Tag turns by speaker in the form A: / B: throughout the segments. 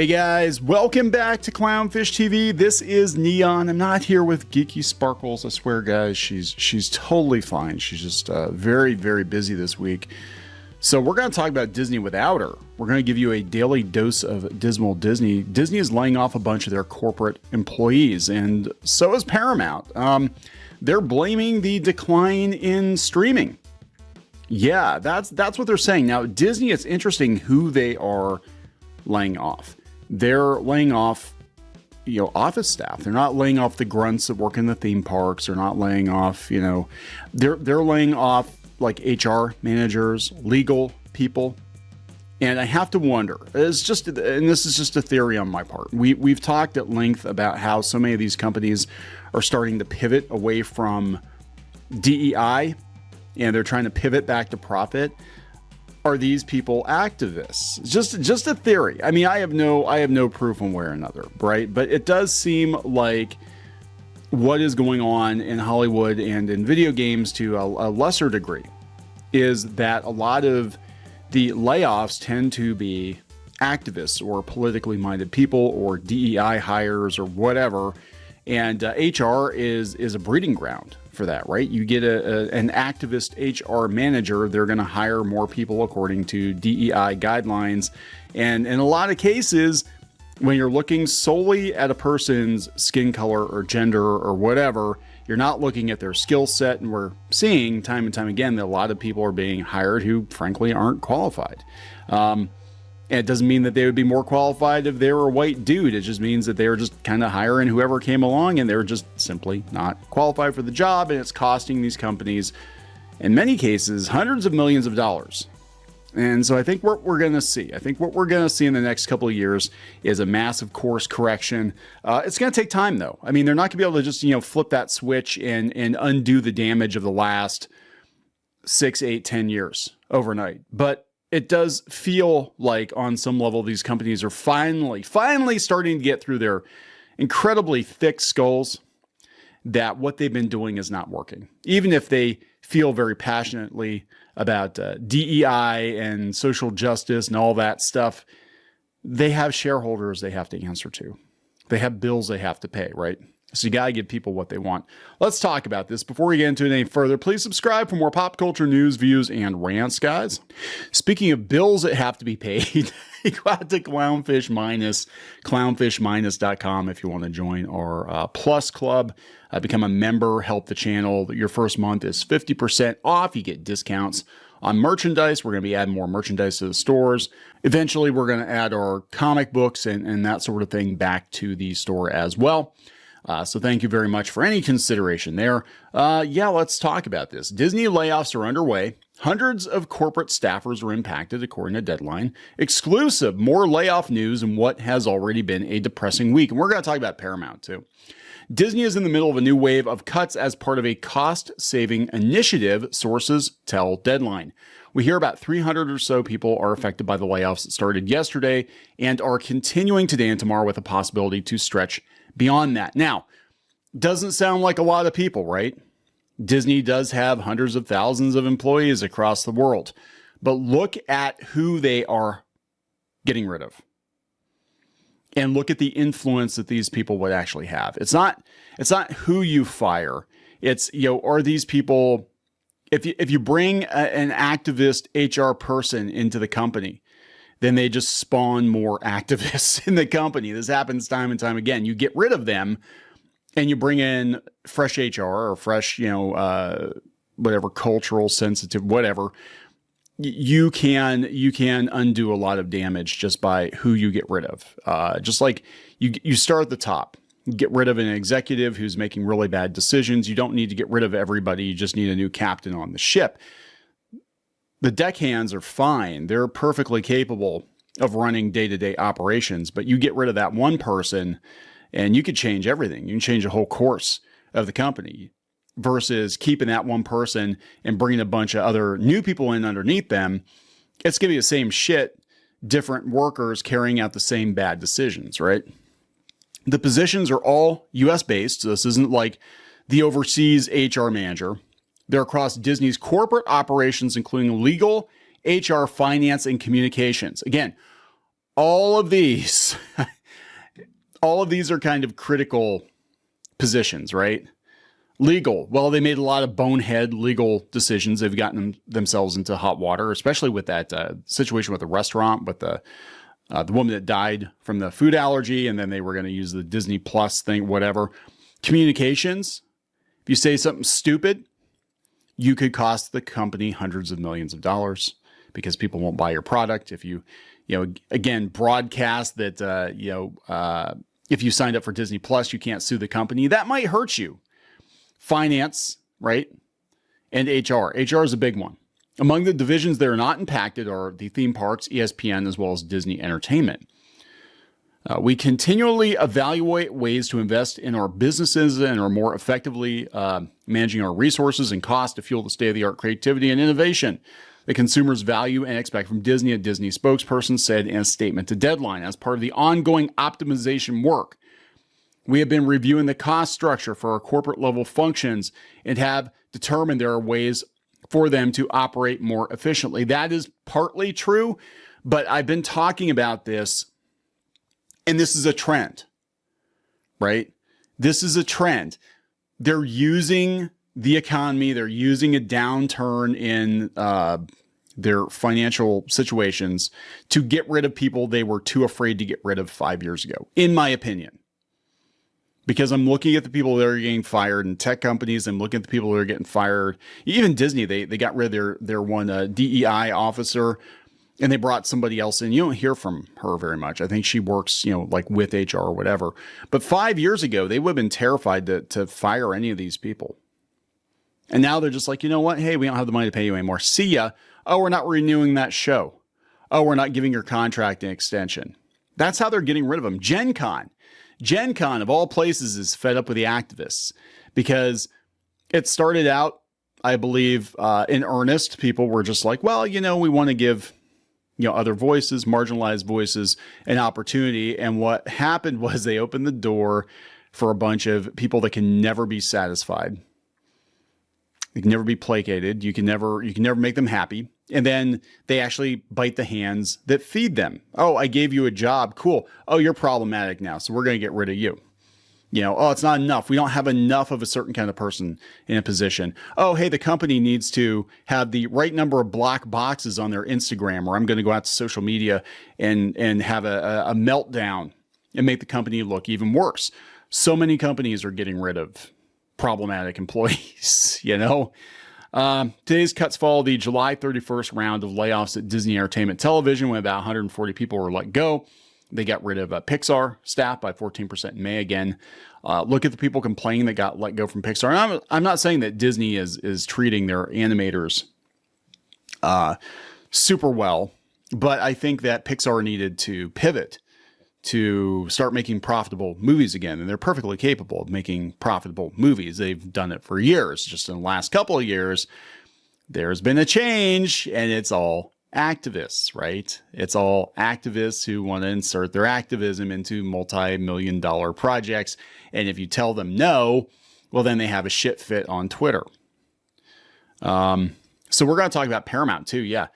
A: Hey guys, welcome back to Clownfish TV. This is Neon. I'm not here with Geeky Sparkles. I swear, guys, she's totally fine. She's just very, very busy this week. So we're going to talk about Disney without her. We're going to give you a daily dose of dismal Disney. Disney is laying off a bunch of their corporate employees, and so is Paramount. They're blaming the decline in streaming. Yeah, that's what they're saying. Now, Disney, it's interesting who they are laying off. They're laying off, office staff. They're not laying off the grunts that work in the theme parks. They're not laying off, they're laying off like HR managers, legal people. And I have to wonder, and this is just a theory on my part. We've talked at length about how so many of these companies are starting to pivot away from DEI and they're trying to pivot back to profit. Are these people activists? Just a theory. I mean, I have no proof one way or another, right? But it does seem like what is going on in Hollywood and in video games to a lesser degree is that a lot of the layoffs tend to be activists or politically minded people or DEI hires or whatever. And HR is a breeding ground for that, right? You get an activist HR manager, they're going to hire more people according to DEI guidelines. And in a lot of cases, when you're looking solely at a person's skin color or gender or whatever, you're not looking at their skill set. And we're seeing time and time again that a lot of people are being hired who frankly aren't qualified. And it doesn't mean that they would be more qualified if they were a white dude. It just means that they were just kind of hiring whoever came along and they're just simply not qualified for the job. And it's costing these companies, in many cases, hundreds of millions of dollars. And so I think what we're going to see, in the next couple of years is a massive course correction. It's going to take time, though. I mean, they're not going to be able to just, flip that switch and undo the damage of the last 6, 8, 10 years overnight. But it does feel like on some level, these companies are finally starting to get through their incredibly thick skulls that what they've been doing is not working. Even if they feel very passionately about DEI and social justice and all that stuff, they have shareholders they have to answer to. They have bills they have to pay, right? So you got to give people what they want. Let's talk about this. Before we get into it any further, please subscribe for more pop culture news, views, and rants, guys. Speaking of bills that have to be paid, you go out to clownfish-com if you want to join our Plus Club. Become a member, help the channel. Your first month is 50% off. You get discounts on merchandise. We're going to be adding more merchandise to the stores. Eventually, we're going to add our comic books and that sort of thing back to the store as well. So thank you very much for any consideration there. Let's talk about this. Disney layoffs are underway. Hundreds of corporate staffers are impacted, according to Deadline. Exclusive, more layoff news in what has already been a depressing week. And we're going to talk about Paramount, too. Disney is in the middle of a new wave of cuts as part of a cost-saving initiative, sources tell Deadline. We hear about 300 or so people are affected by the layoffs that started yesterday and are continuing today and tomorrow with a possibility to stretch beyond that. Now, doesn't sound like a lot of people, right? Disney does have hundreds of thousands of employees across the world, but look at who they are getting rid of. And look at the influence that these people would actually have. It's not who you fire. It's, are these people, if you bring an activist HR person into the company, then they just spawn more activists in the company. This happens time and time again. You get rid of them and you bring in fresh HR or fresh, whatever, cultural, sensitive, whatever. You can undo a lot of damage just by who you get rid of. Just like you start at the top. Get rid of an executive who's making really bad decisions. You don't need to get rid of everybody. You just need a new captain on the ship. The deckhands are fine. They're perfectly capable of running day-to-day operations, but you get rid of that one person and you could change everything. You can change the whole course of the company versus keeping that one person and bringing a bunch of other new people in underneath them. It's going to be the same shit, different workers carrying out the same bad decisions, right? The positions are all US based. So this isn't like the overseas HR manager. They're across Disney's corporate operations, including legal, HR, finance, and communications. Again, all of these, all of these are kind of critical positions, right? Legal. Well, they made a lot of bonehead legal decisions. They've gotten themselves into hot water, especially with that situation with the restaurant, with the woman that died from the food allergy, and then they were going to use the Disney Plus thing, whatever. Communications. If you say something stupid, you could cost the company hundreds of millions of dollars because people won't buy your product. If you again, broadcast that, if you signed up for Disney Plus, you can't sue the company, that might hurt you. Finance, right? And HR. HR is a big one. Among the divisions that are not impacted are the theme parks, ESPN, as well as Disney Entertainment. We continually evaluate ways to invest in our businesses and are more effectively managing our resources and costs to fuel the state-of-the-art creativity and innovation that consumers value and expect from Disney, a Disney spokesperson said in a statement to Deadline. As part of the ongoing optimization work, we have been reviewing the cost structure for our corporate level functions and have determined there are ways for them to operate more efficiently. That is partly true, but I've been talking about this, and this is a trend, right? This is a trend. They're using the economy, they're using a downturn in their financial situations to get rid of people they were too afraid to get rid of 5 years ago, in my opinion. Because I'm looking at the people that are getting fired in tech companies. I'm looking at the people that are getting fired. Even Disney, they got rid of their one DEI officer, and they brought somebody else in. You don't hear from her very much. I think she works, like with HR or whatever. But 5 years ago, they would have been terrified to fire any of these people. And now they're just like, you know what? Hey, we don't have the money to pay you anymore. See ya. Oh, we're not renewing that show. Oh, we're not giving your contract an extension. That's how they're getting rid of them. Gen Con, of all places, is fed up with the activists because it started out, I believe, in earnest. People were just like, well, we want to give, other voices, marginalized voices, an opportunity. And what happened was they opened the door for a bunch of people that can never be satisfied. They can never be placated. You can never make them happy. And then they actually bite the hands that feed them. Oh, I gave you a job. Cool. Oh, you're problematic now, so we're going to get rid of you. Oh, it's not enough. We don't have enough of a certain kind of person in a position. Oh, hey, the company needs to have the right number of black boxes on their Instagram, or I'm going to go out to social media and have a meltdown and make the company look even worse. So many companies are getting rid of problematic employees, Today's cuts follow the July 31st round of layoffs at Disney Entertainment Television when about 140 people were let go. They got rid of Pixar staff by 14% in May again. Look at the people complaining that got let go from Pixar. And I'm not saying that Disney is treating their animators super well, but I think that Pixar needed to pivot to start making profitable movies again. And they're perfectly capable of making profitable movies. They've done it for years. Just in the last couple of years, there's been a change, and it's all activists, right? It's all activists who want to insert their activism into multi-million-dollar projects. And if you tell them no, well, then they have a shit fit on Twitter. So we're going to talk about Paramount too. Yeah.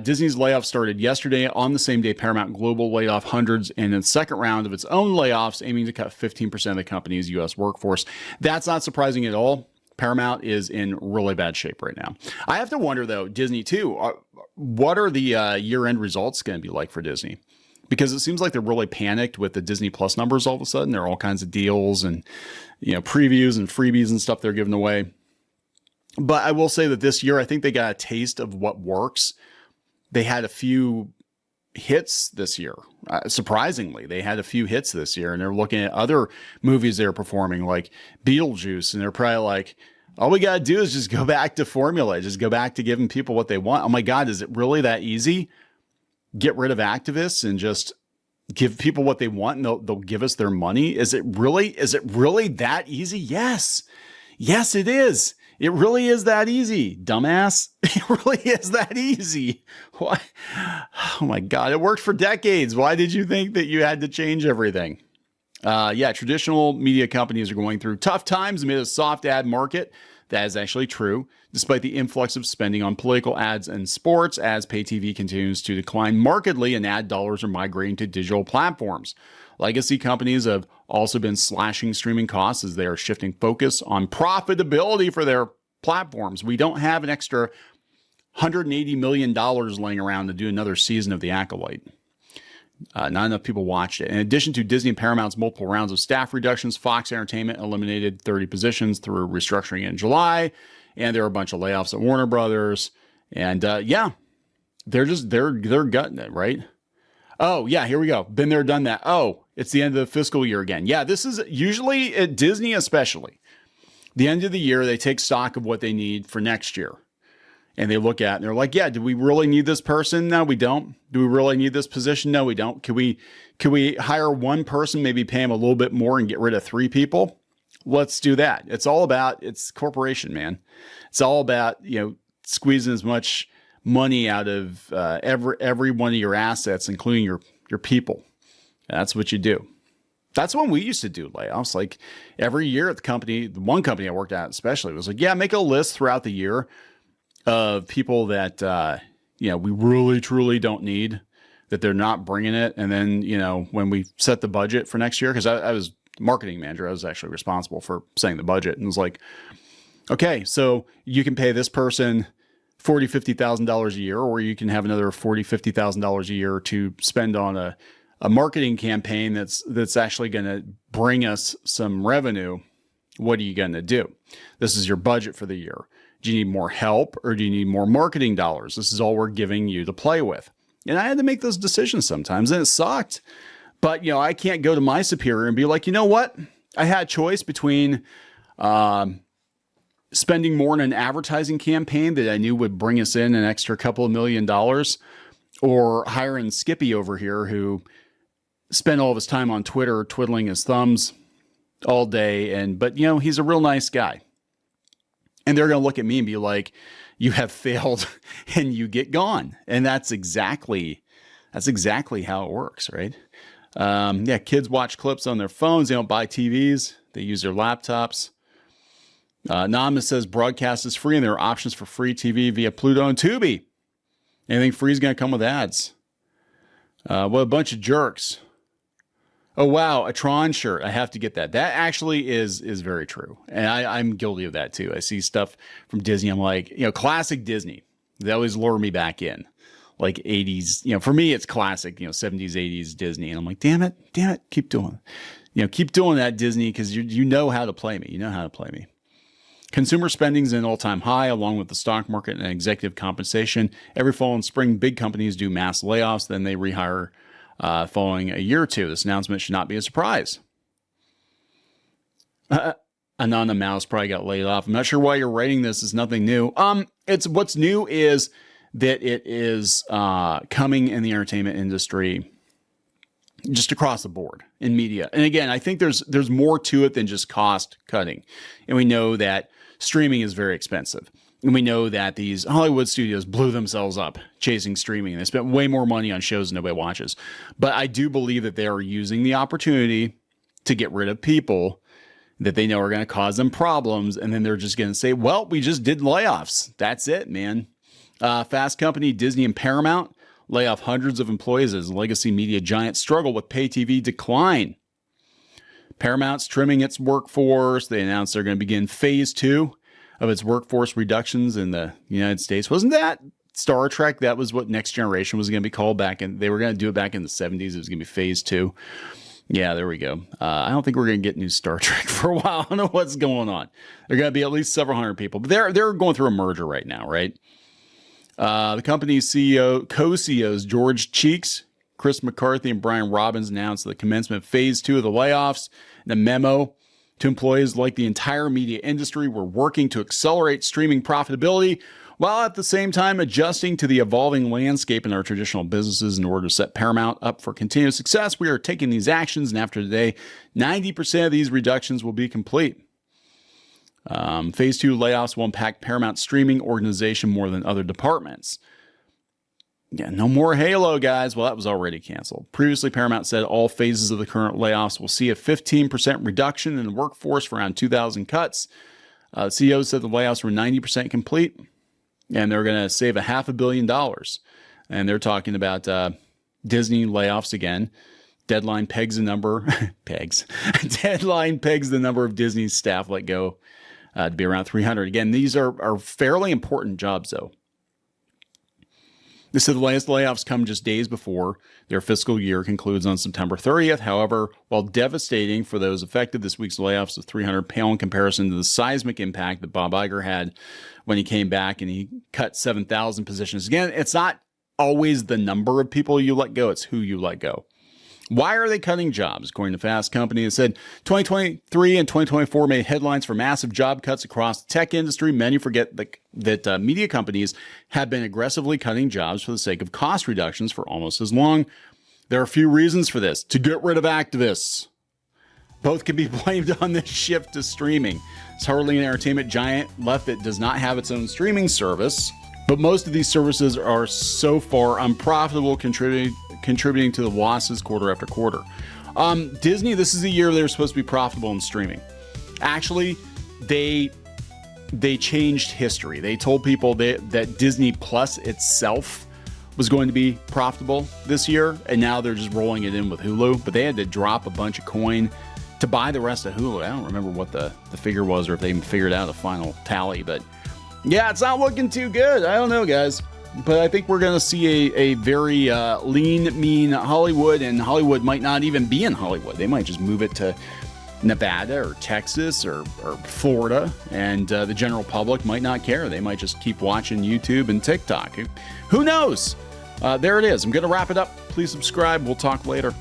A: Disney's layoff started yesterday. On the same day, Paramount Global laid off hundreds in the second round of its own layoffs, aiming to cut 15% of the company's U.S. workforce. That's not surprising at all. Paramount is in really bad shape right now. I have to wonder, though, Disney too, what are the year-end results going to be like for Disney? Because it seems like they're really panicked with the Disney Plus numbers all of a sudden. There are all kinds of deals and previews and freebies and stuff they're giving away. But I will say that this year, I think they got a taste of what works. They had a few hits this year. Surprisingly, they had a few hits this year, and they're looking at other movies they're performing like Beetlejuice, and they're probably like, all we got to do is just go back to formula, just go back to giving people what they want. Oh my God, is it really that easy? Get rid of activists and just give people what they want, and they'll give us their money. Is it really that easy? Yes, it is. It really is that easy, dumbass. It really is that easy. Why? Oh my God, it worked for decades. Why did you think that you had to change everything? Traditional media companies are going through tough times amid a soft ad market. That is actually true, despite the influx of spending on political ads and sports as pay TV continues to decline markedly and ad dollars are migrating to digital platforms. Legacy companies have also been slashing streaming costs as they are shifting focus on profitability for their platforms. We don't have an extra $180 million laying around to do another season of The Acolyte. Not enough people watched it. In addition to Disney and Paramount's multiple rounds of staff reductions, Fox Entertainment eliminated 30 positions through restructuring in July, and there are a bunch of layoffs at Warner Brothers. And they're gutting it, right? Oh yeah, here we go. Been there, done that. Oh, it's the end of the fiscal year again. Yeah, this is usually at Disney, especially the end of the year. They take stock of what they need for next year. And they look at it and they're like, yeah, do we really need this person? No, we don't. Do we really need this position? No, we don't. Can we hire one person, maybe pay him a little bit more and get rid of 3 people? Let's do that. It's corporation, man. It's all about, squeezing as much money out of every one of your assets, including your people. That's what you do. That's when we used to do layoffs. Like every year at the one company I worked at especially was like, yeah, make a list throughout the year of people that, we really, truly don't need, that they're not bringing it. And then, when we set the budget for next year, because I was marketing manager, I was actually responsible for setting the budget, and it was like, okay, so you can pay this person $40,000, $50,000 a year, or you can have another $40,000, $50,000 a year to spend on a marketing campaign that's actually going to bring us some revenue. What are you going to do? This is your budget for the year. Do you need more help or do you need more marketing dollars? This is all we're giving you to play with. And I had to make those decisions sometimes, and it sucked. But, I can't go to my superior and be like, you know what? I had a choice between spending more on an advertising campaign that I knew would bring us in an extra couple of $1 million, or hiring Skippy over here who spent all of his time on Twitter twiddling his thumbs all day. But he's a real nice guy. And they're going to look at me and be like, you have failed and you get gone. And that's exactly how it works, right? Kids watch clips on their phones. They don't buy TVs. They use their laptops. Anonymous says broadcast is free and there are options for free TV via Pluto and Tubi. Anything free is going to come with ads. What a bunch of jerks. Oh, wow. A Tron shirt. I have to get that. That actually is very true. And I'm guilty of that too. I see stuff from Disney. I'm like, classic Disney. They always lure me back in. Like 80s, for me, it's classic, 70s, 80s Disney. And I'm like, damn it. Keep doing it. Keep doing that, Disney, because you know how to play me. You know how to play me. Consumer spending is an all-time high, along with the stock market and executive compensation. Every fall and spring, big companies do mass layoffs. Then they rehire following a year or two. This announcement should not be a surprise. Ananda Mouse probably got laid off. I'm not sure why you're writing this. It's nothing new. It's what's new is that it is coming in the entertainment industry just across the board in media. And again, I think there's more to it than just cost cutting. And we know that streaming is very expensive. And we know that these Hollywood studios blew themselves up chasing streaming. They spent way more money on shows nobody watches. But I do believe that they are using the opportunity to get rid of people that they know are going to cause them problems. And then they're just going to say, well, we just did layoffs. That's it, man. Fast Company, Disney and Paramount lay off hundreds of employees as legacy media giants struggle with pay TV decline. Paramount's trimming its workforce. They announced they're going to begin phase 2 of its workforce reductions in the United States. Wasn't that Star Trek? That was what Next Generation was going to be called back in. They were going to do it back in the 70s. It was going to be phase 2. Yeah, there we go. I don't think we're going to get new Star Trek for a while. I don't know what's going on. There are going to be at least several hundred people, but they're going through a merger right now, right? The company's co-CEOs George Cheeks, Chris McCarthy, and Brian Robbins announced the commencement of phase 2 of the layoffs. The memo to employees like the entire media industry, we're working to accelerate streaming profitability while at the same time adjusting to the evolving landscape in our traditional businesses in order to set Paramount up for continued success. We are taking these actions, and after today, 90% of these reductions will be complete. Phase 2 layoffs will impact Paramount's streaming organization more than other departments. Yeah, no more Halo, guys. Well, that was already canceled. Previously, Paramount said all phases of the current layoffs will see a 15% reduction in the workforce for around 2,000 cuts. CEO said the layoffs were 90% complete, and they're going to save $500 million. And they're talking about Disney layoffs again. Deadline pegs the number Deadline pegs the number of Disney staff let go to be around 300. Again, these are fairly important jobs, though. They said the latest layoffs come just days before their fiscal year concludes on September 30th. However, while devastating for those affected, this week's layoffs of 300 pale in comparison to the seismic impact that Bob Iger had when he came back and he cut 7,000 positions. Again, it's not always the number of people you let go, it's who you let go. Why are they cutting jobs? According to Fast Company, it said 2023 and 2024 made headlines for massive job cuts across the tech industry. Many forget that media companies have been aggressively cutting jobs for the sake of cost reductions for almost as long. There are a few reasons for this. To get rid of activists. Both can be blamed on this shift to streaming. It's hardly an entertainment giant left that does not have its own streaming service, but most of these services are so far unprofitable, contributing to the losses quarter after quarter. Disney, this is the year they're supposed to be profitable in streaming. Actually, they changed history. They told people that Disney Plus itself was going to be profitable this year, and now they're just rolling it in with Hulu. But they had to drop a bunch of coin to buy the rest of Hulu. I don't remember what the figure was or if they even figured out a final tally, but yeah, it's not looking too good. I don't know, guys. But I think we're going to see a very lean, mean Hollywood, and Hollywood might not even be in Hollywood. They might just move it to Nevada or Texas or Florida, and the general public might not care. They might just keep watching YouTube and TikTok. Who knows? There it is. I'm going to wrap it up. Please subscribe. We'll talk later.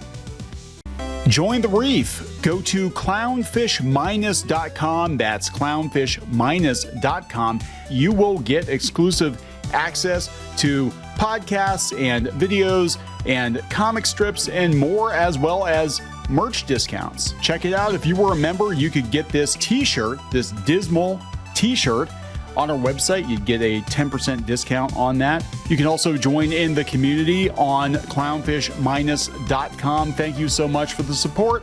A: Join the reef. Go to clownfish-.com. That's clownfish-.com. You will get exclusive access to podcasts and videos and comic strips and more, as well as merch discounts. Check it out. If you were a member, you could get this t-shirt, this dismal t-shirt on our website. You'd get a 10% discount on that. You can also join in the community on clownfish-.com. Thank you so much for the support.